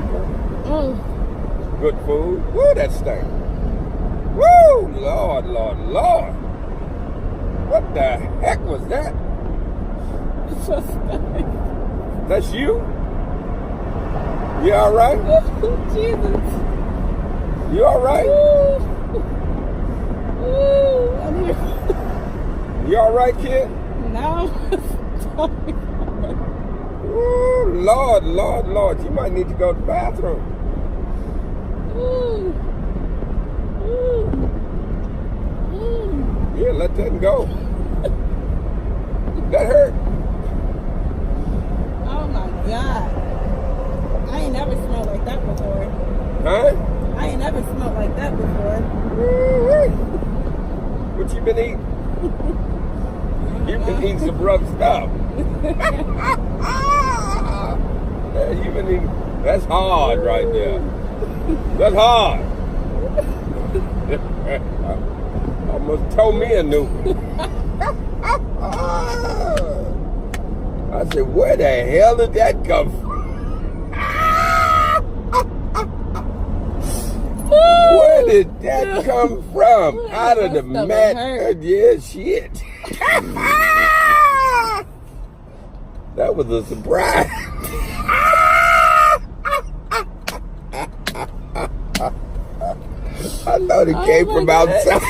Mm. Good food. Woo, that stink. Woo, Lord, Lord, Lord. What the heck was that? It's so stank. That's you? You all right? Jesus. You all right? Ooh, I'm here. You all right, kid? Now I'm Ooh, Lord, Lord, Lord. You might need to go to the bathroom. Ooh. Ooh. Ooh. Yeah, let that go. That hurt. Oh my God. I ain't never smelled like that before. Huh? I ain't never smelled like that before. Woo-wee. What you been eating? You've been eating some rough stuff. Yeah, you've been eating. That's hard right there. That's hard. Almost told me a new one. I said, where the hell did that come from? Where did that come from? Out of the mat? Yeah, shit. That was a surprise. I thought it came from outside.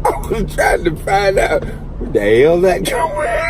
I was trying to find out where the hell that come from.